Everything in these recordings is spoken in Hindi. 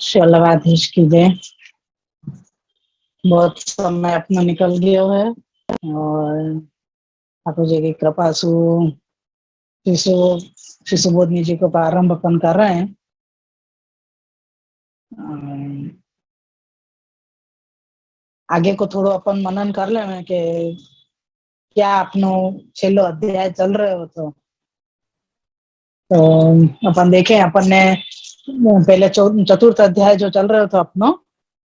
शलवाधीश की जय। बहुत समय अपना निकल गया है और ठाकुर जी की कृपा से शिशु बोधनी जी को प्रारंभ अपन कर रहे हैं। आगे को थोड़ो अपन मनन कर ले कि क्या अपनो छेल्लो अध्याय चल रहे हो तो अपन देखें अपन ने पहले चतुर्थ अध्याय जो चल रहे थे अपनो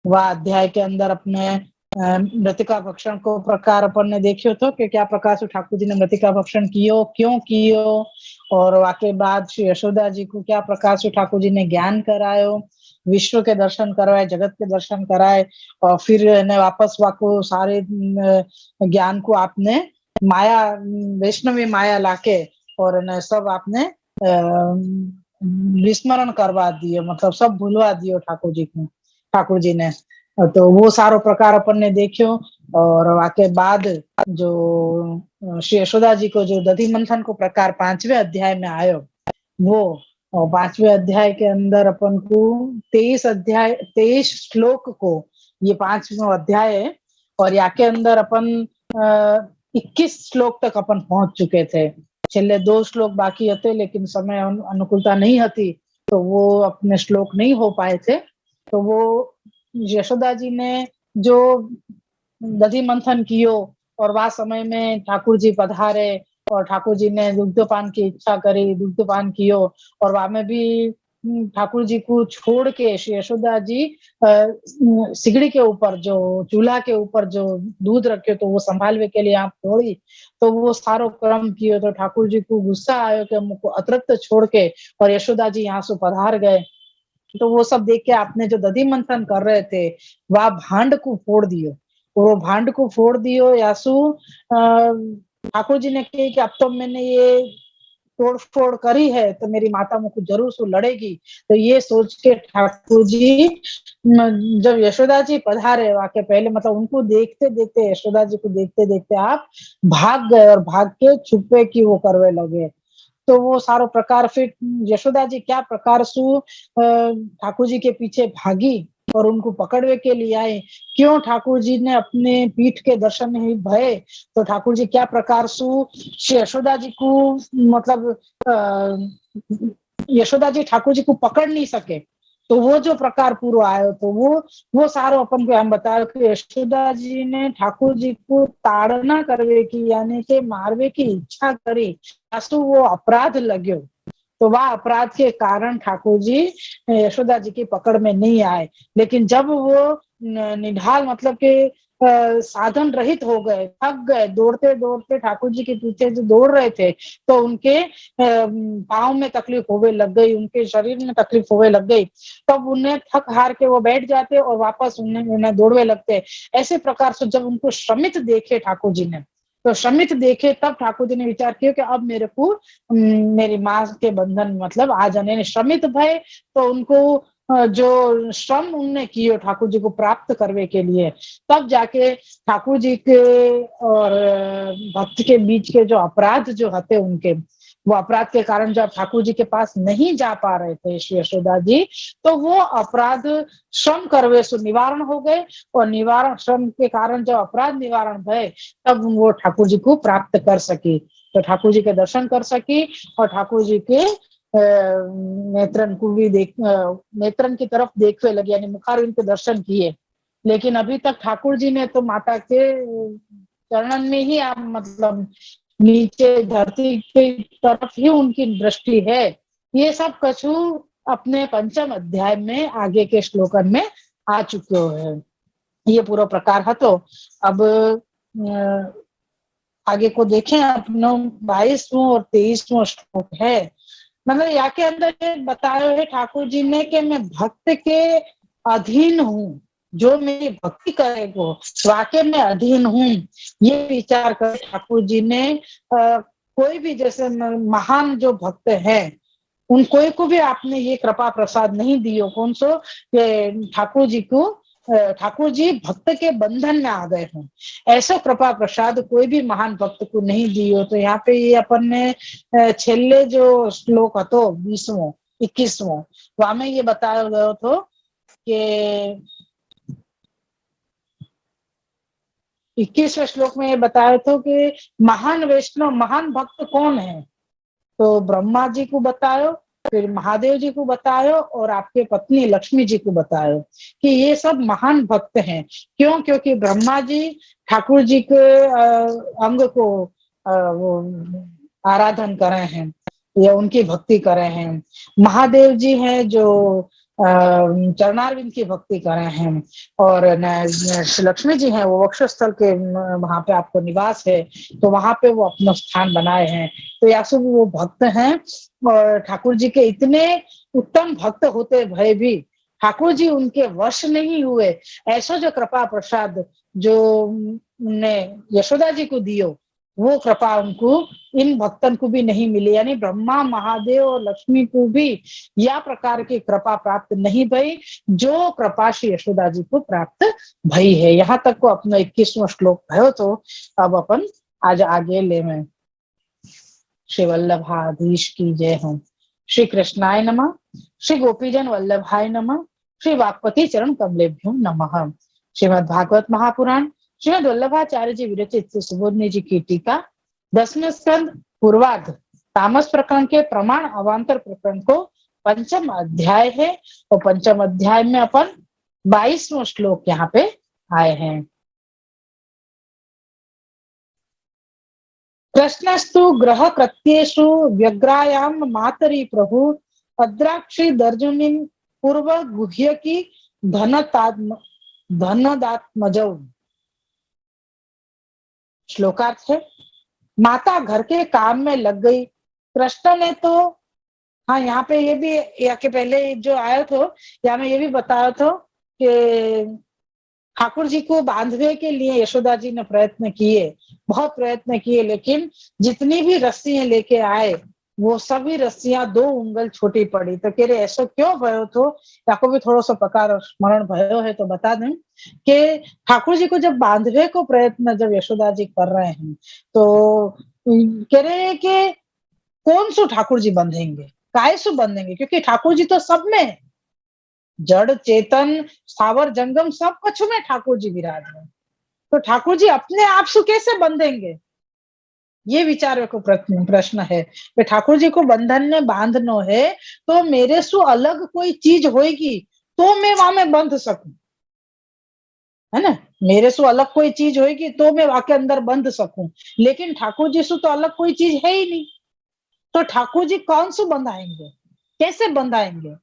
वह अध्याय के अंदर अपने मृतिका भक्षण को प्रकार अपन ने देखियो तो कि क्या प्रकार से ठाकुर जी ने मृतिका भक्षण कियो, क्यों कियो, और वाके बाद श्री यशोदा जी को क्या प्रकार से ठाकुर जी ने ज्ञान करायो, विश्व के दर्शन करवाए, जगत के दर्शन कराए, और फिर ने वापस वाको सारे ज्ञान को आपने माया वैष्णवी माया लाके और ने सब आपने विस्मरण करवा दियो, मतलब सब भूलवा दियो ठाकुर जी को, ठाकुर जी ने। तो वो सारो प्रकार अपन ने देखियो और वाके बाद जो श्री यशोदा जी को जो दधि मंथन को प्रकार 5वें अध्याय में आयो वो, और 5वें अध्याय के अंदर अपन को 23 श्लोक को ये 5वां अध्याय है और याके अंदर अपन 21 श्लोक तक अपन पहुंच चुके थे। छेल्ले 2 श्लोक बाकी हते लेकिन समय अनुकूलता नहीं हती तो वो अपने श्लोक नहीं हो पाए थे। तो वो यशोदा जी ने जो दधि मंथन कियो और वह समय में ठाकुर जी पधारे और ठाकुर जी ने दुग्धपान की इच्छा करी, दुग्धपान कियो और वहां में भी ठाकुर जी को छोड़ के श्री यशोदा जी सिगड़ी के ऊपर जो चूल्हा के ऊपर जो दूध रखे तो वो संभालने के लिए आप दौड़ी तो वो सारो क्रम कियो तो ठाकुर जी को गुस्सा आयो कि हमको अतिरिक्त छोड़ के और यशोदा जी यहाँ से पधार गए। तो वो सब देख के आपने जो दधि मंथन कर रहे थे वह भांड को फोड़ दियो, वो भांड को फोड़ दियो। यासु ठाकुर जी ने कही कि अब तो मैंने ये तोड़ फोड़ करी है तो मेरी माता मुझको जरूर सु लड़ेगी। तो ये सोच के ठाकुर जी जब यशोदा जी पधारे वाके पहले मतलब उनको देखते देखते यशोदा जी को देखते देखते आप भाग गए और भाग के छुपे की वो करवे लगे। तो वो सारो प्रकार फिर यशोदा जी क्या प्रकार सु ठाकुर जी के पीछे भागी और उनको पकड़वे के लिए आए, क्यों ठाकुर जी ने अपने पीठ के दर्शन नहीं भये तो ठाकुर जी क्या प्रकार सु यशोदा जी को मतलब यशोदा जी ठाकुर जी को पकड़ नहीं सके। तो वो जो प्रकार पूरा आयो तो वो सारो अपन को हम बतायो कि यशोदा जी ने ठाकुर जी को ताड़ना करवे की यानी के मारवे की इच्छा करी, आसु वो अपराध लग्यो। तो वह अपराध के कारण ठाकुर जी यशोदा जी की पकड़ में नहीं आए। लेकिन जब वो निढाल मतलब के साधन रहित हो गए, थक गए, दौड़ते दौड़ते ठाकुर जी के पीछे जो दौड़ रहे थे तो उनके पाँव में तकलीफ होवे लग गई, उनके शरीर में तकलीफ होवे लग गई, तब उन्हें थक हार के वो बैठ जाते और वापस उन्हें दौड़वे लगते। ऐसे प्रकार से जब उनको श्रमित देखे ठाकुर जी ने तो श्रमित देखे तब ठाकुर जी ने विचार किया कि अब मेरे को मेरी माँ के बंधन मतलब आ जाने श्रमित भय। तो उनको जो श्रम उनने किए ठाकुर जी को प्राप्त करने के लिए तब जाके ठाकुर जी के और भक्त के बीच के जो अपराध जो हते उनके वो अपराध के कारण जब ठाकुर जी के पास नहीं जा पा रहे थे श्री यशोदा जी तो वो अपराध श्रम करवे से निवारण हो गए और निवारण श्रम के कारण जब अपराध निवारण भय तब वो ठाकुर जी को प्राप्त कर सकी, तो ठाकुर जी के दर्शन कर सकी और ठाकुर जी के नेत्रन को भी नेत्रन की तरफ देखने लगे यानी मुखारविंद के दर्शन किए। लेकिन अभी तक ठाकुर जी ने तो माता के चरणन में ही आप मतलब नीचे धरती की तरफ ही उनकी दृष्टि है। ये सब कछु अपने 5म अध्याय में आगे के श्लोकन में आ चुके है। ये पूरा प्रकार है। तो अब आगे को देखें अपना 22वां और 23वां श्लोक है। मतलब यहाँ के अंदर ये बताया है ठाकुर जी ने कि मैं भक्त के अधीन हूँ, जो मेरी भक्ति करेगो वाकई में अधीन हूँ। ये विचार कर ठाकुर जी ने कोई भी जैसे महान जो भक्त है उन कोई को भी आपने ये कृपा प्रसाद नहीं दियो कौन सो ठाकुर जी को ठाकुर जी भक्त के बंधन में आ गए हों, ऐसा कृपा प्रसाद कोई भी महान भक्त को नहीं दियो। तो यहाँ पे ये अपन ने छेल्ले जो श्लोक हतो 20वां 21वां वहां में ये बताया गया तो कि 21वें श्लोक में ये बताया तो कि महान वैष्णव महान भक्त कौन है, तो ब्रह्मा जी को बतायो, फिर महादेव जी को बतायो और आपके पत्नी लक्ष्मी जी को बतायो कि ये सब महान भक्त हैं। क्यों? क्योंकि ब्रह्मा जी ठाकुर जी के अंग को वो आराधन करे हैं या उनकी भक्ति करे हैं। महादेव जी हैं जो चरणारविंद की भक्ति करे हैं, और लक्ष्मी जी हैं वो वक्षस्थल के वहां पे आपको निवास है, तो वहां पे वो अपना स्थान बनाए हैं। तो यासु वो भक्त हैं, और ठाकुर जी के इतने उत्तम भक्त होते भय भी ठाकुर जी उनके वश नहीं हुए। ऐसा जो कृपा प्रसाद जो ने यशोदा जी को दियो, वो कृपा उनको इन भक्तन को भी नहीं मिली, यानी ब्रह्मा महादेव और लक्ष्मी को भी या प्रकार की कृपा प्राप्त नहीं भई जो कृपा श्री यशोदा जी को प्राप्त भई है। यहाँ तक को अपना 21वां श्लोक भयो, तो अब अपन आज आगे ले में। श्री वल्लभाधीश की जय हो। श्री कृष्णाय नमः। श्री गोपीजन वल्लभाय नमः। श्री वाक्पति चरण कमलेभ्यो नमः। श्रीमद् भागवत महापुराण श्रीमद् वल्लभाचार्य जी विरचित श्री सुबोधनी जी की टीका 10वें स्कंद पूर्वार्ध तामस प्रकरण के प्रमाण अवान्तर प्रकरण को पंचम अध्याय है, और पंचम अध्याय में अपन 22वां श्लोक यहाँ पे आए हैं। कृष्णस्तु ग्रह कृत्येषु व्यग्रायां मातरी प्रभु भद्राक्षी दर्जुनी पूर्व गुह्य की धनदात्मजौ। श्लोकार्थ है, माता घर के काम में लग गई। कृष्ण ने तो, हाँ यहाँ पे ये भी या के पहले जो आया था यहाँ में ये भी बताया था कि ठाकुर जी को बांधने के लिए यशोदा जी ने प्रयत्न किए, बहुत प्रयत्न किए, लेकिन जितनी भी रस्सियां लेके आए वो सभी रस्सियां 2 उंगल छोटी पड़ी। तो कह रहे ऐसा क्यों भयो? तो आपको भी थोड़ा सा प्रकार स्मरण भयो है तो बता दें कि ठाकुर जी को जब बांधने को प्रयत्न जब यशोदा जी कर रहे हैं, तो कह रहे कि कौन सो ठाकुर जी बंधेंगे, काय सो बंधेंगे, क्योंकि ठाकुर जी तो सब में, जड़ चेतन स्थावर जंगम सब कुछ में ठाकुर जी विराजमान, तो ठाकुर जी अपने आप से कैसे बंधेंगे? ये विचार को प्रश्न है कि ठाकुर जी को बंधन में बांधनो है तो मेरे से अलग कोई चीज होगी तो मैं वहां में बंध सकूं, है ना? मेरे से अलग कोई चीज होगी तो मैं वहां के अंदर बंध सकूं, लेकिन ठाकुर जी से तो अलग कोई चीज है ही नहीं, तो ठाकुर जी कौन से बंधाएंगे, कैसे बंधाएंगे?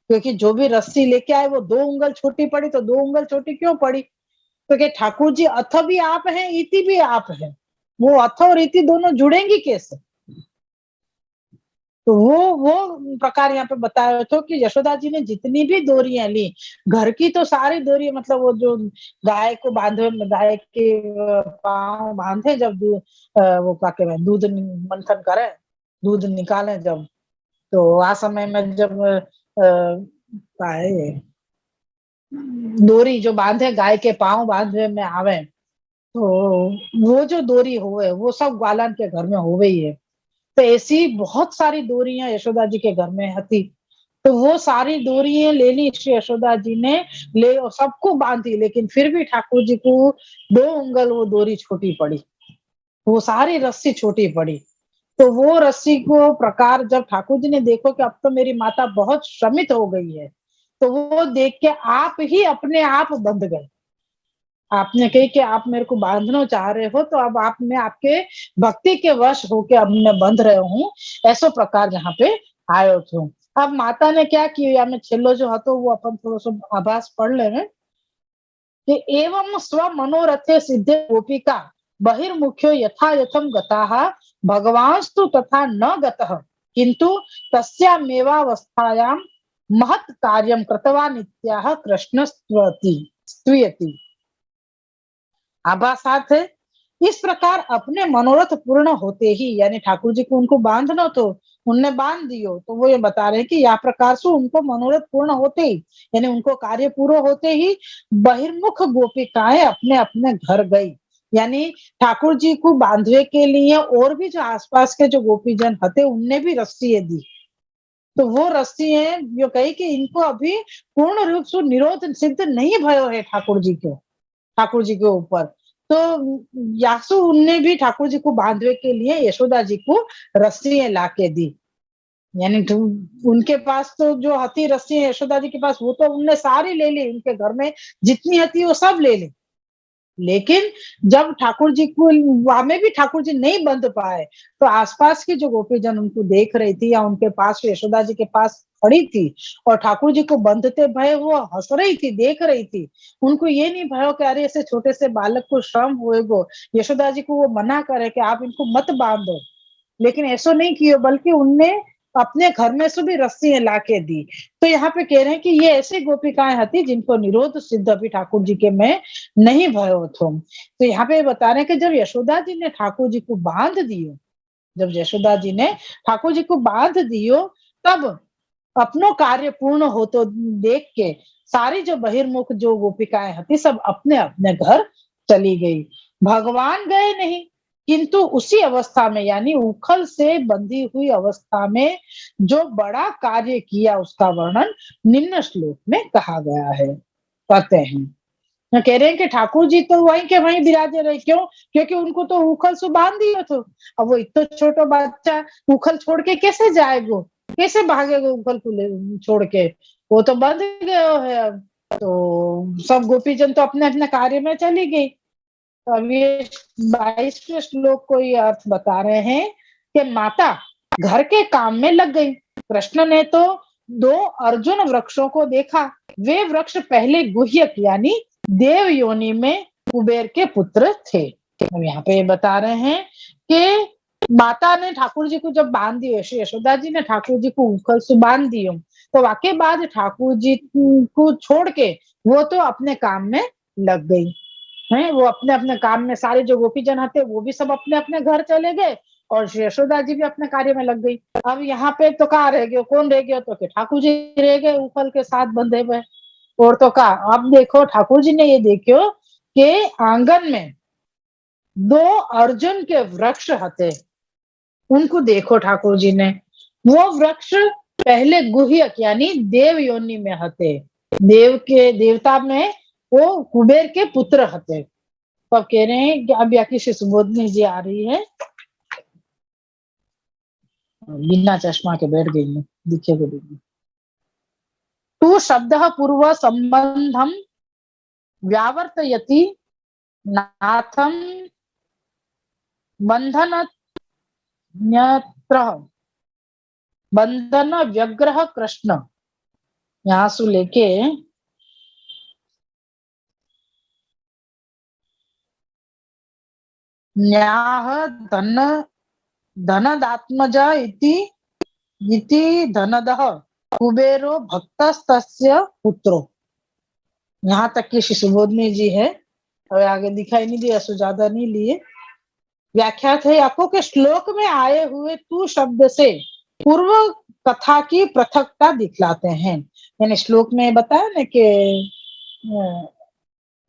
क्योंकि जो भी रस्सी लेके आए वो 2 उंगल छोटी पड़ी, तो 2 उंगल छोटी क्यों पड़ी? तो क्या ठाकुर जी अथ भी आप हैं, इति भी आप हैं, वो अथ और इति दोनों जुड़ेंगी कैसे? तो वो प्रकार यहाँ पे बताया तो कि यशोदा जी ने जितनी भी डोरियां ली, घर की तो सारी डोरी, मतलब वो जो गाय को बांधे, गाय के पांव बांधे जब वो क्या कहते दूध मंथन करे, दूध निकाले जब, तो आ समय में जब क्या है डोरी जो बांधे गाय के पांव बांधे में आवे, तो वो जो डोरी होवे वो सब ग्वालन के घर में होवे ही है। तो ऐसी बहुत सारी डोरियां यशोदा जी के घर में थी, तो वो सारी डोरियां ले ली श्री यशोदा जी ने, ले और सबको बांधी, लेकिन फिर भी ठाकुर जी को 2 उंगल वो डोरी छोटी पड़ी, वो सारी रस्सी छोटी पड़ी। तो वो रस्सी को प्रकार जब ठाकुर जी ने देखो कि अब तो मेरी माता बहुत श्रमित हो गई है, तो वो देख के आप ही अपने आप बंध गए। आपने कही कि आप मेरे को बांधना चाह रहे हो, तो अब आप मैं आपके भक्ति के वश होके अब मैं बंध रहे हूँ, ऐसो प्रकार यहाँ पे आयो थो। अब माता ने क्या किया, मैं छेल्लो जो हतो वो अपन थोड़ो सो आभास पढ़ ले कि एवं स्व मनोरथे सिद्धे गोपिका बहिर्मुख्यो यथा यथम गताः भगवांस्तु तथा न गतः किंतु तस्यामेवावस्थायां महत् कार्यं कृतवान् इत्याह कृष्णस्त्वति स्तुयति। आभासात है, इस प्रकार अपने मनोरथ पूर्ण होते ही, यानी ठाकुर जी को उनको बांधना तो उनने बांध दियो, तो वो ये बता रहे हैं कि या प्रकार से उनको मनोरथ पूर्ण होते ही, यानी उनको कार्य पूरा होते ही बहिर्मुख गोपिकाएं अपने अपने घर गई, यानी ठाकुर जी को बांधने के लिए और भी जो आसपास के जो गोपीजन हते उनने भी रस्सी दी, तो वो रस्सी है जो कही कि इनको अभी पूर्ण रूप से निरोध सिद्ध नहीं भयो है ठाकुर जी के ऊपर। तो यासु उनने भी ठाकुर जी को बांधने के लिए यशोदा जी को रस्सी ला के दी। यानी उनके पास तो जो हथी रस्सी है यशोदा जी के पास, वो तो उनने सारी ले ली, उनके घर में जितनी हथी वो सब ले ली। लेकिन जब ठाकुर जी को वहां में भी ठाकुर जी नहीं बंध पाए, तो आसपास की जो गोपीजन उनको देख रही थी या उनके पास यशोदा जी के पास खड़ी थी और ठाकुर जी को बंधते भय वो हंस रही थी, देख रही थी। उनको ये नहीं भयो कि अरे ऐसे छोटे से बालक को श्रम होएगो, यशोदा जी को वो मना करे कि आप इनको मत बांधो। लेकिन ऐसा नहीं किया, बल्कि उनने अपने घर में से भी रस्सी ला के दी। तो यहाँ पे कह रहे हैं कि ये ऐसी गोपिकाएं थी जिनको निरोध सिद्ध अभी ठाकुर जी के में नहीं भयो थो। तो यहाँ पे बता रहे हैं कि जब यशोदा जी ने ठाकुर जी को बांध दियो, जब यशोदा जी ने ठाकुर जी को बांध दियो, तब अपनो कार्य पूर्ण हो तो देख के सारी जो बहिर्मुख जो गोपिकाएं थी सब अपने अपने घर चली गई। भगवान गए नहीं, किंतु उसी अवस्था में यानी उखल से बंधी हुई अवस्था में जो बड़ा कार्य किया उसका वर्णन निम्न श्लोक में कहा गया है। कहते हैं, कह रहे हैं कि ठाकुर जी तो वहीं के वहीं विराजे रहे। क्यों? क्योंकि उनको तो उखल से बांध दिया था। अब वो इतना छोटा बच्चा उखल छोड़ के कैसे जाएगा, कैसे भागेगा उखल को छोड़ के? वो तो बंध गया है। अब तो सब गोपीजन तो अपने अपने कार्य में चली गई। तो अब ये 22वें श्लोक को ये अर्थ बता रहे हैं कि माता घर के काम में लग गई। कृष्ण ने तो 2 अर्जुन वृक्षों को देखा। वे वृक्ष पहले गुह्यक यानी देव योनि में कुबेर के पुत्र थे। अब यहाँ पे बता रहे हैं कि माता ने ठाकुर जी को जब बांध दियो, श्री यशोदा जी ने ठाकुर जी को उखल से बांध दियो, तो वाके बाद ठाकुर जी को छोड़ के वो तो अपने काम में लग गई है। वो अपने अपने काम में, सारे जो गोपीजन थे वो भी सब अपने अपने घर चले गए और यशोदा जी भी अपने कार्य में लग गई। अब यहाँ पे तो कहाँ रह गए, कौन रह गया? तो कि ठाकुर जी रह गए उखल के साथ बंधे हुए। और तो कहा, अब देखो ठाकुर जी ने ये देखो कि आंगन में 2 अर्जुन के वृक्ष हते, उनको देखो ठाकुर जी ने। वो वृक्ष पहले गुह्यक यानी देव योनि में हते, देव के देवता में वो कुबेर के पुत्र हते। तो अब कह रहे हैं कि अब याकी से सुबोधनी जी आ रही है, बिना चश्मा के बैठ गई है, दिखे को देखिए। तू शब्द पूर्व संबंधम व्यावर्तयति नाथम बंधन बंधन व्यग्रह कृष्ण। यहां से लेके न्याह धन धनदात्मजा इति धनदः कुबेरो भक्तस्तस्य पुत्रो। यहाँ तक की सुबोधनी जी है, और आगे दिखाई नहीं दिया, सो ज्यादा नहीं लिए। व्याख्या थे आपको के श्लोक में आए हुए तू शब्द से पूर्व कथा की पृथकता दिखलाते हैं। यानी श्लोक में बताया ना कि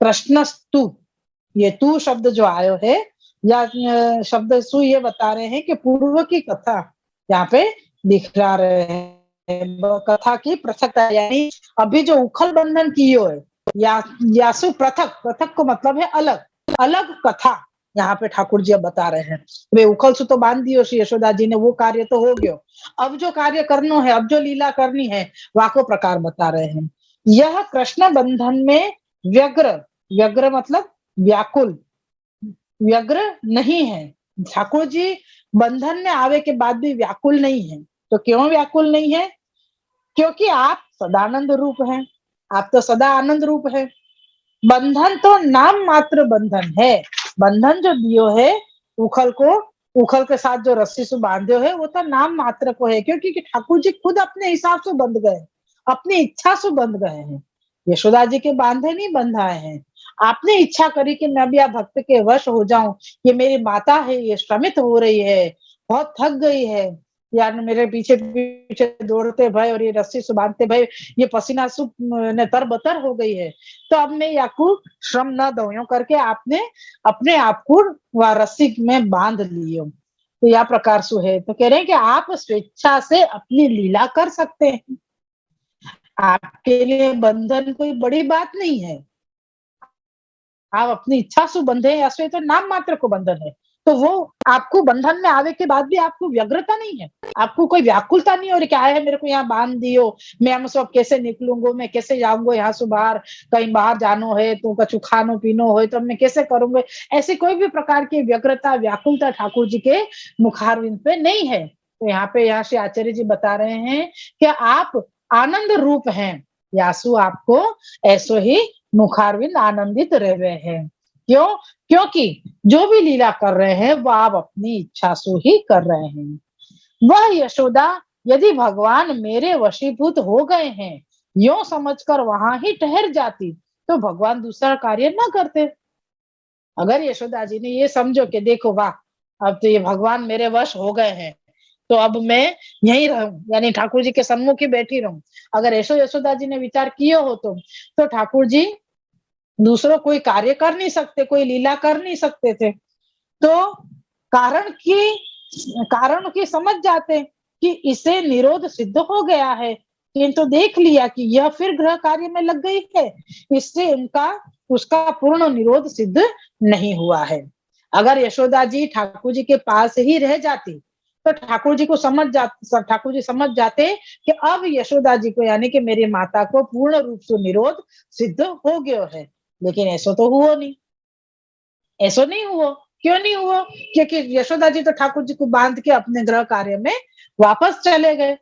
प्रश्नस्तु, ये तू शब्द जो आयो है या शब्द सु, ये बता रहे हैं कि पूर्व की कथा यहाँ पे दिखला रहे हैं। कथा की पृथकता यानी अभी जो उखल बंधन कियो है या सु पृथक, पृथक को मतलब है अलग, अलग कथा यहाँ पे ठाकुर जी अब बता रहे हैं। वे उखल सु तो बांध दियो श्री यशोदा जी ने, वो कार्य तो हो गयो। अब जो कार्य करनो है, अब जो लीला करनी है, वाको प्रकार बता रहे हैं। यह कृष्ण बंधन में व्यग्र, व्यग्र मतलब व्याकुल, व्यग्र नहीं है। ठाकुर जी बंधन में आवे के बाद भी व्याकुल नहीं है। तो क्यों व्याकुल नहीं है? क्योंकि आप सदानंद रूप हैं, आप तो सदा आनंद रूप है। बंधन तो नाम मात्र बंधन है। बंधन जो दियो है उखल को, उखल के साथ जो रस्सी से बांधे है, वो तो नाम मात्र को है। क्योंकि ठाकुर जी खुद अपने हिसाब से बंध गए, अपनी इच्छा से बंध गए हैं। यशोदा जी के बांधे नहीं बंधाए हैं। आपने इच्छा करी कि मैं भी आप भक्त के वश हो जाऊं, ये मेरी माता है, ये श्रमित हो रही है, बहुत थक गई है, यार मेरे पीछे पीछे दौड़ते भाई और ये रस्सी से बांधते भाई, ये पसीना से ने तरबतर हो गई है। तो अब मैं याकू श्रम न दो, यूं करके आपने अपने आप को वह रस्सी में बांध लियो। तो या प्रकार सु है, तो कह रहे हैं कि आप स्वेच्छा से अपनी लीला कर सकते हैं। आपके लिए बंधन कोई बड़ी बात नहीं है। आप अपनी इच्छा से बंधे या तो नाम मात्र को बंधन है। तो वो आपको बंधन में आवे के बाद भी आपको व्यग्रता नहीं है। आपको कोई व्याकुलता नहीं हो रही, क्या है मेरे को यहाँ बांध दियो, मैं हम सब कैसे निकलूँगा, मैं कैसे जाऊँगा यहाँ से बाहर, कहीं बाहर जानो है तो कछु खानो-पीनो है तो मैं कैसे करूँगा? ऐसी कोई भी प्रकार की व्यग्रता, व्याकुलता ठाकुर जी के मुखारविंद पे नहीं है। तो यहाँ से आचार्य जी बता रहे हैं कि आप आनंद रूप हैं, यासु आपको ऐसो ही मुखारविंद आनंदित रहवे हैं। क्यों? क्योंकि जो भी लीला कर रहे हैं वो आप अपनी इच्छा से ही कर रहे हैं। वह यशोदा यदि भगवान मेरे वशीभूत हो गए हैं, यो समझकर वहां ही ठहर जाती तो भगवान दूसरा कार्य ना करते। अगर यशोदा जी ने ये समझो कि देखो वाह, अब तो ये भगवान मेरे वश हो गए हैं, तो अब मैं यहीं रहूं, यानी ठाकुर जी के सम्मुख ही बैठी रहूं। अगर ऐसो यशोदा जी ने विचार किए हो तो ठाकुर जी दूसरों कोई कार्य कर नहीं सकते, कोई लीला कर नहीं सकते थे। तो कारण की कारण की समझ जाते कि इसे निरोध सिद्ध हो गया है, किंतु देख लिया कि यह फिर गृह कार्य में लग गई है, इससे इनका उसका पूर्ण निरोध सिद्ध नहीं हुआ है। अगर यशोदा जी ठाकुर जी के पास ही रह जाती तो ठाकुर जी समझ जाते कि अब यशोदा जी को यानी कि मेरी माता को पूर्ण रूप से निरोध सिद्ध हो गया है। लेकिन ऐसा तो हुआ नहीं। ऐसा नहीं हुआ। क्यों नहीं हुआ? क्योंकि यशोदा जी तो ठाकुर जी को बांध के अपने गृह कार्य में वापस चले गए।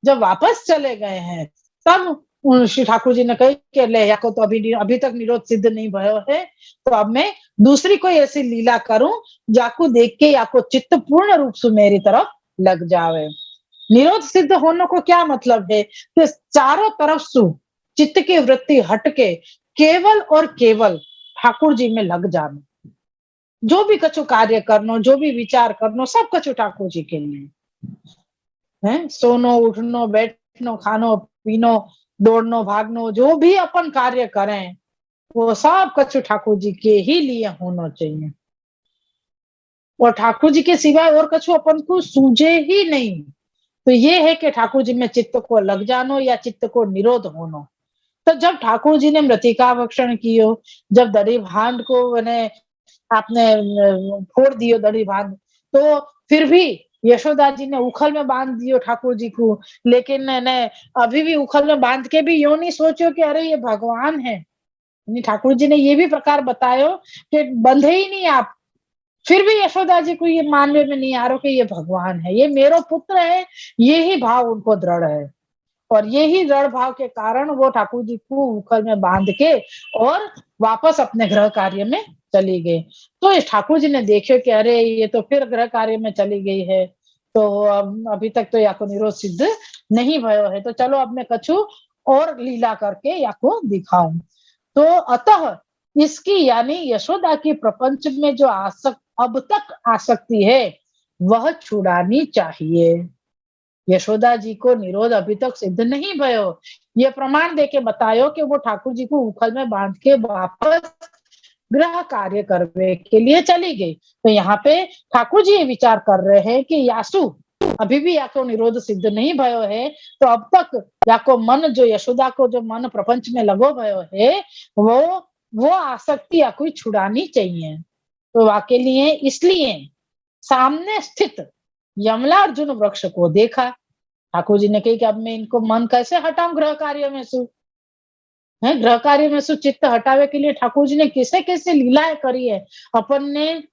जब वापस चले गए हैं तब श्री ठाकुर जी ने कही कि ले या को तो अभी तक निरोध सिद्ध नहीं भयो है, तो अब मैं दूसरी कोई ऐसी लीला करूं जाको देख के या को चित्त पूर्ण रूप से मेरी तरफ लग जावे। निरोध सिद्ध होने को क्या मतलब है कि चारों तरफ से चित्त की वृत्ति हट के केवल और केवल ठाकुर जी में लग जाना। जो भी कछु कार्य करनो, जो भी विचार करनो, सब कछु ठाकुर जी के लिए है। सोनो, उठनो, बैठनो, खानो, पीनो, दौड़नो, भागनो, जो भी अपन कार्य करें वो सब कछु ठाकुर जी के ही लिए होना चाहिए। और ठाकुर जी के सिवाय और कछु अपन को सूझे ही नहीं। तो ये है कि ठाकुर जी में चित्त को लग जानो या चित्त को निरोध होनो। तो जब ठाकुर जी ने मृतिका भक्षण कियो, जब दरी भांड को मैंने आपने फोड़ दियो दड़ी बांध, तो फिर भी यशोदा जी ने उखल में बांध दियो ठाकुर जी को। लेकिन ने अभी भी उखल में बांध के भी यो नहीं सोचो कि अरे ये भगवान है। ठाकुर जी ने ये भी प्रकार बतायो कि बंधे ही नहीं आप। फिर भी यशोदा जी को ये मानने में नहीं आ रहा कि ये भगवान है, ये मेरो पुत्र है। ये ही भाव उनको दृढ़ है और यही दृढ़ भाव के कारण वो ठाकुर जी को उखल में बांध के और वापस अपने गृह कार्य में चली गई। तो इस ठाकुर जी ने देखे कि अरे ये तो फिर गृह कार्य में चली गई है, तो अभी तक तो याको निरोध सिद्ध नहीं भयो है, तो चलो अब मैं कछु और लीला करके याको दिखाऊं। तो अतः इसकी यानी यशोदा की प्रपंच में जो अब तक आसक्ति है वह छुड़ानी चाहिए। यशोदा जी को निरोध अभी तक सिद्ध नहीं भयो। ये प्रमाण देके बतायो कि वो ठाकुर जी को उखल में बांध के वापस गृह कार्य करने के लिए चली गई। तो यहाँ पे ठाकुर जी ये विचार कर रहे हैं कि यासु अभी भी याको निरोध सिद्ध नहीं भयो है, तो अब तक याको मन जो यशोदा को जो मन प्रपंच में लगो भयो है वो आसक्ति या कोई छुड़ानी चाहिए। तो वाके लिए इसलिए सामने स्थित यमलार्जुन वृक्ष को देखा। ठाकुर जी ने कही कि अब मैं इनको मन कैसे हटाऊं गृह कार्य में सु है, गृह कार्य में सु चित्त हटावे के लिए ठाकुर जी ने कैसे कैसे लीलाएं करी है। अपन ने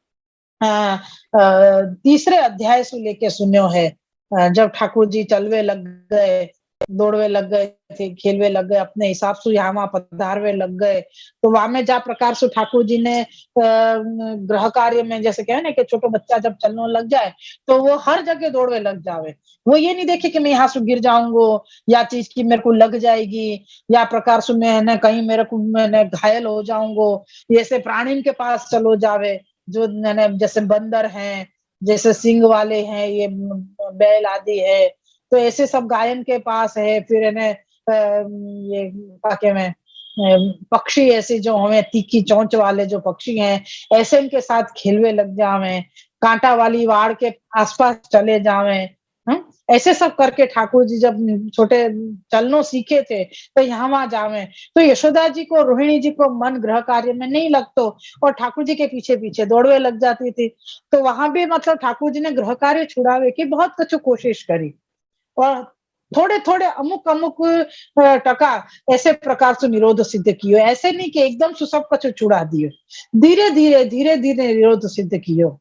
तीसरे अध्याय से लेके सुन्यो है। जब ठाकुर जी चलवे लग गए, दौड़वे लग गए थे, खेलवे लग गए, अपने हिसाब से यहाँ वहां पधारवे लग गए, तो वहां में जा प्रकार से ठाकुर जी ने गृह कार्य में जैसे कहे ना कि छोटो बच्चा जब चलने लग जाए तो वो हर जगह दौड़वे लग जावे। वो ये नहीं देखे कि मैं यहाँ से गिर जाऊंगा या चीज की मेरे को लग जाएगी या प्रकार से मैं कहीं मेरे को मैं घायल हो जाऊंगा। ऐसे प्राणी के पास चलो जावे जो जैसे बंदर हैं, जैसे सिंह वाले हैं, ये बैल आदि है, तो ऐसे सब गायन के पास है। फिर ये पाके में पक्षी ऐसे जो हमें तीखी चोंच वाले जो पक्षी हैं ऐसे इनके साथ खेलवे लग जावे। कांटा वाली वाड़ के आसपास चले जावे। ऐसे सब करके ठाकुर जी जब छोटे चलनो सीखे थे तो यहाँ वहां जावे। तो यशोदा जी को, रोहिणी जी को मन गृह कार्य में नहीं लगतो और ठाकुर जी के पीछे पीछे दौड़वे लग जाती थी। तो वहां भी मतलब ठाकुर जी ने गृह कार्य छुड़ावे की बहुत कुछ कोशिश करी और थोड़े थोड़े अमुक अमुक टका ऐसे प्रकार से निरोध सिद्ध कियो। ऐसे नहीं कि एकदम से सब कुछ छुड़ा दियो, धीरे धीरे निरोध सिद्ध कियो।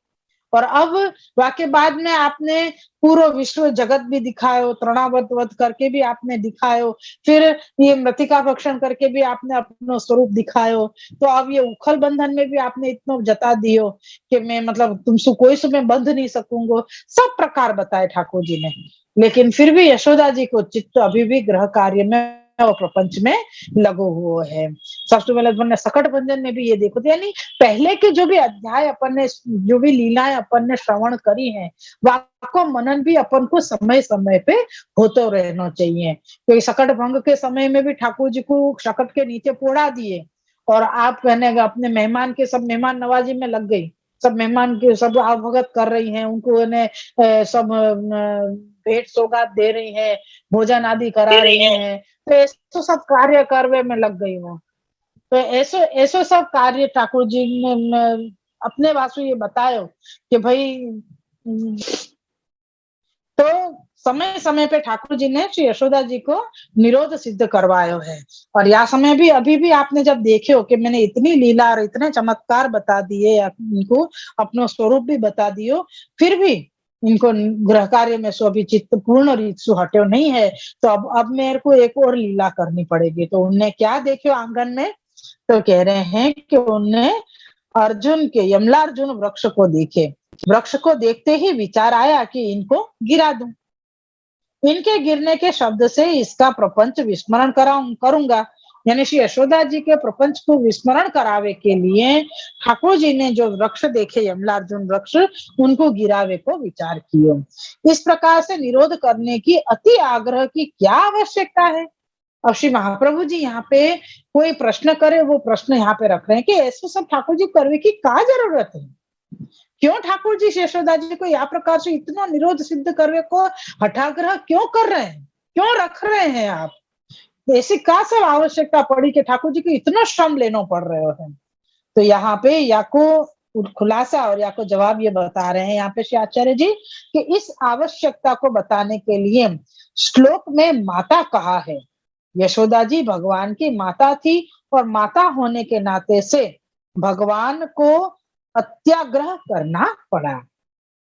और अब वाके बाद में आपने पूरा विश्व जगत भी दिखायो, तृणावत वध करके भी आपने दिखायो, फिर ये मृतिका भक्षण करके भी आपने अपनो स्वरूप दिखायो। तो अब ये उखल बंधन में भी आपने इतना जता दियो कि मैं मतलब तुमसे कोई से मैं बंध नहीं सकूंगो। सब प्रकार बताए ठाकुर जी ने, लेकिन फिर भी यशोदा जी को चित्त अभी भी गृह कार्य में और प्रपंच में लगो हुआ है। सबसे पहले अपन ने सकट भंजन में भी ये देखो, यानी पहले के जो भी अध्याय अपन ने, जो भी लीलाएं अपन ने श्रवण करी हैं, वाको मनन भी अपन को समय समय पे होते रहना चाहिए। क्योंकि सकट भंग के समय में भी ठाकुर जी को सकट के नीचे पोड़ा दिए और आप कहने अपने मेहमान के सब मेहमान नवाजी में लग गई, सब मेहमान के सब आवभगत कर रही हैं, उनको सब भेंट सौगात दे रही है, भोजन आदि करा रही है। तो ऐसे सब कार्य करवे में लग गई वो। तो ऐसो ऐसो सब कार्य ठाकुर जी ने अपने वासु ये बतायो कि भाई तो समय समय पे ठाकुर जी ने श्री यशोदा जी को निरोध सिद्ध करवायो है। और यह समय भी अभी भी आपने जब देखे हो कि मैंने इतनी लीला और इतने चमत्कार बता दिए, इनको अपनो स्वरूप भी बता दियो, फिर भी इनको गृह कार्य में सो अभी चित्त पूर्ण रीत से हटे नहीं है। तो अब मेरे को एक और लीला करनी पड़ेगी। तो उनने क्या देखो आंगन में, तो कह रहे हैं कि उनने अर्जुन के यमलार्जुन वृक्ष को देखे। वृक्ष को देखते ही विचार आया कि इनको गिरा दूं, इनके गिरने के शब्द से इसका प्रपंच विस्मरण करूंगा। यानी श्री यशोदा जी के प्रपंच को विस्मरण करावे के लिए ठाकुर जी ने जो वृक्ष देखे, यमलार्जुन वृक्ष, उनको गिरावे को विचार किया। इस प्रकार से निरोध करने की अति आग्रह की क्या आवश्यकता है। अब श्री महाप्रभु जी यहाँ पे कोई प्रश्न करे, वो प्रश्न यहाँ पे रख रहे हैं कि ऐसे सब ठाकुर जी करने की क्या जरूरत है। क्यों ठाकुर जी यशोदा जी को या प्रकार से इतना निरोध सिद्ध करने को हठाग्रह क्यों कर रहे हैं, क्यों रख रहे हैं आप। ऐसी क्या सब आवश्यकता पड़ी कि ठाकुर जी को इतना श्रम लेना पड़ रहे है। तो यहाँ पे या को खुलासा और या को जवाब ये बता रहे हैं यहाँ पे श्री आचार्य जी कि इस आवश्यकता को बताने के लिए श्लोक में माता कहा है। यशोदा जी भगवान की माता थी और माता होने के नाते से भगवान को अत्याग्रह करना पड़ा।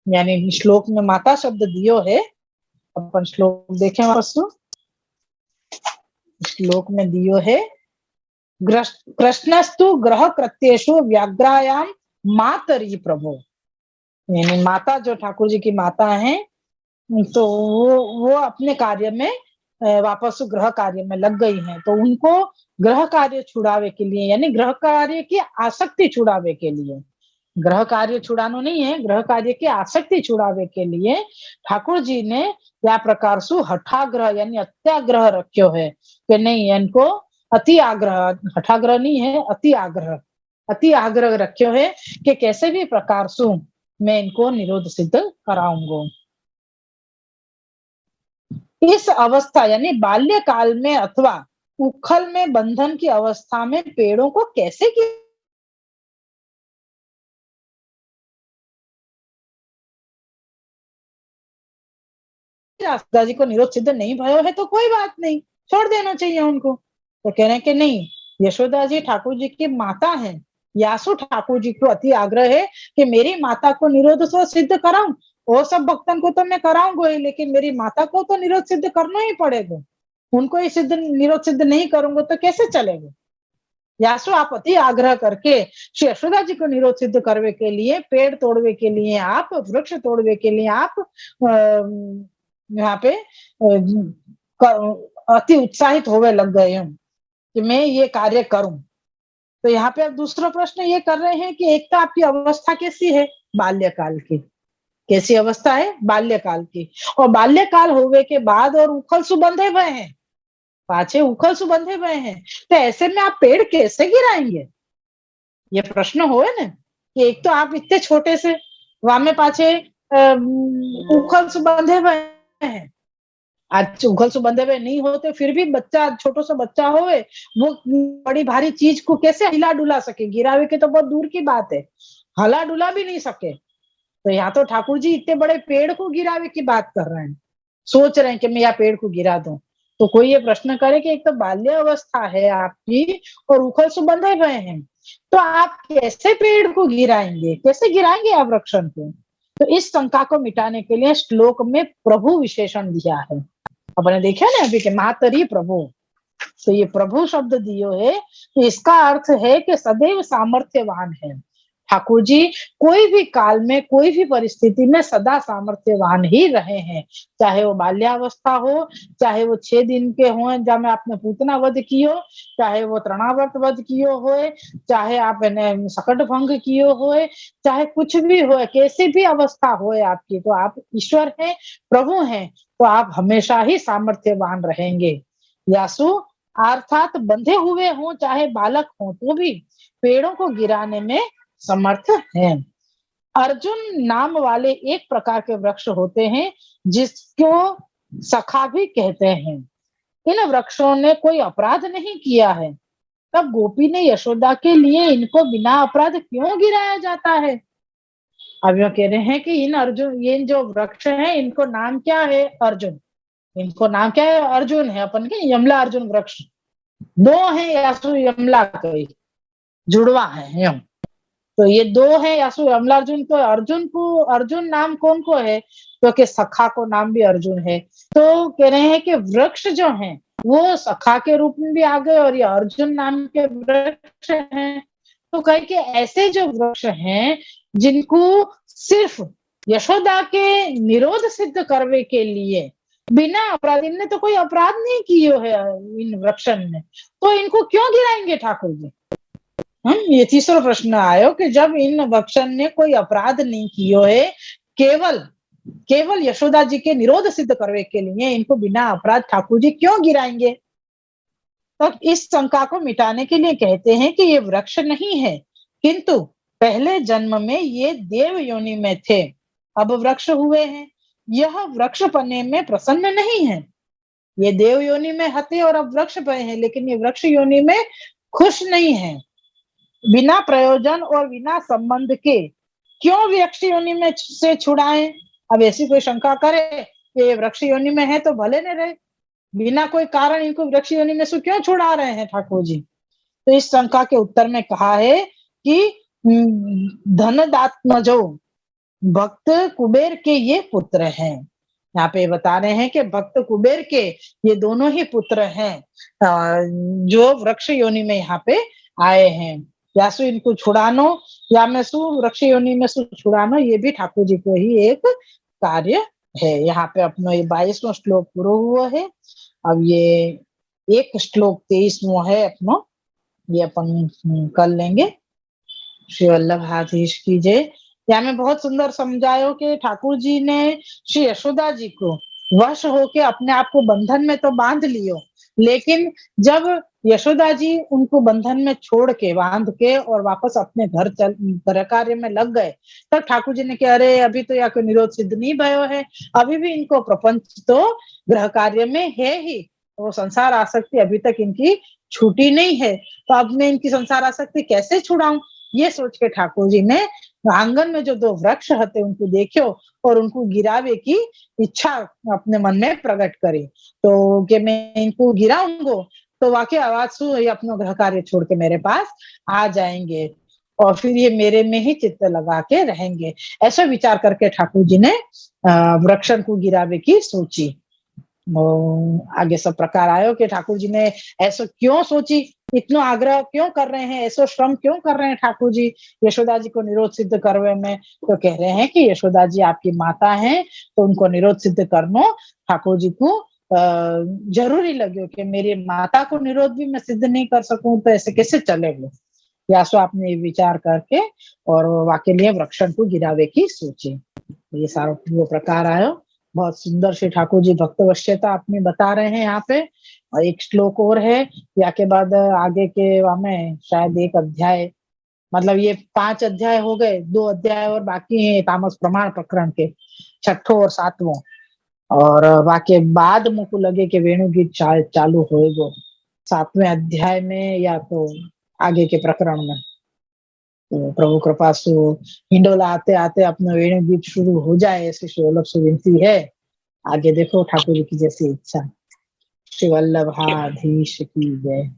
यानी श्लोक में माता शब्द दियो है। अपन श्लोक देखें वस्तु, श्लोक में दियो है कृष्णस्तु ग्रह कृत्येषु व्याघ्रायाम मातरी प्रभु। यानी माता जो ठाकुर जी की माता है, तो वो अपने कार्य में वापस ग्रह कार्य में लग गई हैं। तो उनको ग्रह कार्य छुड़ावे के लिए, यानी ग्रह कार्य की आसक्ति छुड़ावे के लिए, ग्रह कार्य छुड़ानो नहीं है, ग्रह कार्य की आसक्ति छुड़ावे के लिए ठाकुर जी ने या प्रकार से हठाग्रह यानी अत्याग्रह रखो है कि नहीं, इनको अति आग्रह, हठाग्रह नहीं है, अति आग्रह रखो है कि कैसे भी प्रकार से मैं इनको निरोध सिद्ध कराऊंगा। इस अवस्था यानी बाल्यकाल में अथवा उखल में बंधन की अवस्था में पेड़ों को कैसे दादाजी को निरोध सिद्ध नहीं भयो है तो कोई बात नहीं, छोड़ देना चाहिए उनको। तो कह रहे हैं कि नहीं, यशोदा जी ठाकुर जी की माता हैं, यासु ठाकुर जी को अति आग्रह है कि मेरी माता को निरोध तो सिद्ध कराऊं। वो सब भक्तन को तो मैं कराऊंगा ही, लेकिन मेरी माता को तो निरोध सिद्ध करना ही पड़ेगा। उनको ही सिद्ध निरोध सिद्ध नहीं करूंगा तो कैसे चलेगा। यासु आप अति आग्रह करके श्री यशोदा जी को निरोध सिद्ध करने के लिए, पेड़ तोड़वे के लिए आप, वृक्ष तोड़वे के लिए आप यहाँ पे अति उत्साहित होवे लग गए हम कि मैं ये कार्य करूं। तो यहाँ पे अब दूसरा प्रश्न ये कर रहे हैं कि एक तो आपकी अवस्था कैसी है, बाल्यकाल की, कैसी अवस्था है, बाल्यकाल की। और बाल्यकाल होवे के बाद और उखल सु बंधे हुए हैं, पाछे उखल सु बंधे हुए हैं, तो ऐसे में आप पेड़ कैसे गिराएंगे, ये प्रश्न हो ना। कि एक तो आप इतने छोटे से, वामे पाछे उखल से बंधे हुए हैं। आज उखल से बंधे हुए नहीं होते फिर भी बच्चा, छोटो सा बच्चा होवे, वो बड़ी भारी चीज को कैसे हिला डुला सके, गिरावे के तो बहुत दूर की बात है, हला डुला भी नहीं सके। तो यहाँ तो ठाकुर जी इतने बड़े पेड़ को गिरावे की बात कर रहे हैं, सोच रहे हैं कि मैं यह पेड़ को गिरा दूं। तो कोई ये प्रश्न करे कि एक तो बाल्य अवस्था है आपकी और उखल से बंधे हुए हैं, तो आप कैसे पेड़ को गिराएंगे, कैसे गिराएंगे आप वृक्षण को। तो इस शंका को मिटाने के लिए श्लोक में प्रभु विशेषण दिया है। अपने देखा ना अभी के मातरी प्रभु, तो ये प्रभु शब्द दियो है, तो इसका अर्थ है कि सदैव सामर्थ्यवान है ठाकुर जी। कोई भी काल में, कोई भी परिस्थिति में सदा सामर्थ्यवान ही रहे हैं, चाहे वो बाल्यावस्था हो, चाहे वो 6 दिन के हो जब में आपने पूतना वध कियो, चाहे वो तृणावर्त वध कियो होए, चाहे आप सकट भंग कियो होए, चाहे कुछ भी हो, कैसी भी अवस्था होए आपकी, तो आप ईश्वर हैं, प्रभु हैं, तो आप हमेशा ही सामर्थ्यवान रहेंगे। यासु अर्थात बंधे हुए हों चाहे बालक हों तो भी पेड़ों को गिराने में समर्थ हैं। अर्जुन नाम वाले एक प्रकार के वृक्ष होते हैं जिसको सखा भी कहते हैं। इन वृक्षों ने कोई अपराध नहीं किया है, तब गोपी ने यशोदा के लिए इनको बिना अपराध क्यों गिराया जाता है। अब यह कह रहे हैं कि इन अर्जुन, ये जो वृक्ष हैं इनको नाम क्या है, अर्जुन, इनको नाम क्या है, अर्जुन है, अपन के यमला अर्जुन वृक्ष दो है, यासु यमला कई जुड़वा है यम, तो ये दो है यासु यमला अर्जुन। को अर्जुन को अर्जुन नाम कौन को है, क्योंकि तो सखा को नाम भी अर्जुन है। तो कह रहे हैं कि वृक्ष जो है वो सखा के रूप में भी आ गए और ये अर्जुन नाम के वृक्ष हैं। तो कहे कि ऐसे जो वृक्ष हैं जिनको सिर्फ यशोदा के निरोध सिद्ध करने के लिए बिना अपराध, इनने तो कोई अपराध नहीं किए है इन वृक्षन ने, तो इनको क्यों गिराएंगे ठाकुर जी। ये तीसरा प्रश्न आयो कि जब इन वृक्षन ने कोई अपराध नहीं कियो है, केवल केवल यशोदा जी के निरोध सिद्ध करने के लिए इनको बिना अपराध ठाकुर जी क्यों गिराएंगे। तो इस शंका को मिटाने के लिए कहते हैं कि ये वृक्ष नहीं है, किंतु पहले जन्म में ये देव योनि में थे, अब वृक्ष हुए हैं। यह वृक्ष पने में प्रसन्न नहीं है, ये देव योनि में हते और अब वृक्ष बने हैं, लेकिन ये वृक्ष योनि में खुश नहीं है। बिना प्रयोजन और बिना संबंध के क्यों वृक्ष योनि में से छुड़ाएं। अब ऐसी कोई शंका करे कि वृक्ष योनि में है तो भले न रहे, बिना कोई कारण इनको वृक्ष योनि में से क्यों छुड़ा रहे हैं ठाकुर जी। तो इस शंका के उत्तर में कहा है कि धनदात्मजो भक्त कुबेर के ये पुत्र हैं। यहाँ पे बता रहे हैं कि भक्त कुबेर के ये दोनों ही पुत्र हैं जो वृक्ष योनि में यहाँ पे आए हैं। या सु इनको छुड़ानो या में सु वृक्ष योनि में सु छुड़ानो, ये भी ठाकुर जी को ही एक कार्य है। यहाँ पे अपना ये 22वां श्लोक पूरा हुआ है। अब ये एक श्लोक 23वां है अपनो, ये अपन कर लेंगे। श्री वल्लभाधीश की जय। यहाँ में बहुत सुंदर समझायो कि ठाकुर जी ने श्री यशोदा जी को वश होके अपने आप को बंधन में तो बांध लियो, लेकिन जब यशोदा जी उनको बंधन में छोड़ के बांध के और वापस अपने घर कार्य में लग गए, तब ठाकुर जी ने कहा अरे अभी तो या कोई निरोध सिद्ध नहीं भयो है, अभी भी इनको प्रपंच तो गृह कार्य में है ही, वो संसार आसक्ति अभी तक इनकी छूटी नहीं है, तो अब मैं इनकी संसार आसक्ति कैसे छुड़ाऊं। ये सोच के ठाकुर जी ने आंगन में जो 2 वृक्ष हते उनको देखो और उनको गिरावे की इच्छा अपने मन में प्रकट करे, तो कि मैं इनको गिराऊंगो तो वाकई आवाज सु ये अपना गृह कार्य छोड़ के मेरे पास आ जाएंगे और फिर ये मेरे में ही चित्त लगा के रहेंगे। ऐसा विचार करके ठाकुर जी ने वृक्षन को गिरावे की सोची। आगे सब प्रकार आयो कि ठाकुर जी ने ऐसा क्यों सोची, इतना आग्रह क्यों कर रहे हैं, ऐसा श्रम क्यों कर रहे हैं ठाकुर जी यशोदा जी को निरोध सिद्ध करवे में। तो कह रहे हैं कि यशोदा जी आपकी माता हैं, तो उनको निरोध सिद्ध करना ठाकुर जी को जरूरी लगे कि मेरी माता को निरोध भी मैं सिद्ध नहीं कर सकूं तो ऐसे कैसे चलेगा। या सो आपने विचार करके और वाक्य लिए वृक्षण को गिरावे की सोची। ये सारा वो प्रकार आयो। बहुत सुंदर श्री ठाकुर जी भक्तवश्यता अपनी बता रहे हैं यहाँ पे। और एक श्लोक और है, या के बाद आगे के में शायद एक अध्याय मतलब ये 5 अध्याय हो गए, 2 अध्याय और बाकी हैं तामस प्रमाण प्रकरण के, छठो और सातवों। और बाकी बाद मुझको लगे कि वेणु गीत चालू होएगो 7वें अध्याय में या तो आगे के प्रकरण में। तो प्रभु कृपा से हिंडोला आते आते अपना वेणु गीत शुरू हो जाए, ऐसी श्री वल्लभ से विनती है। आगे देखो ठाकुर जी की जैसी इच्छा। श्री वल्लभाधीश की जय।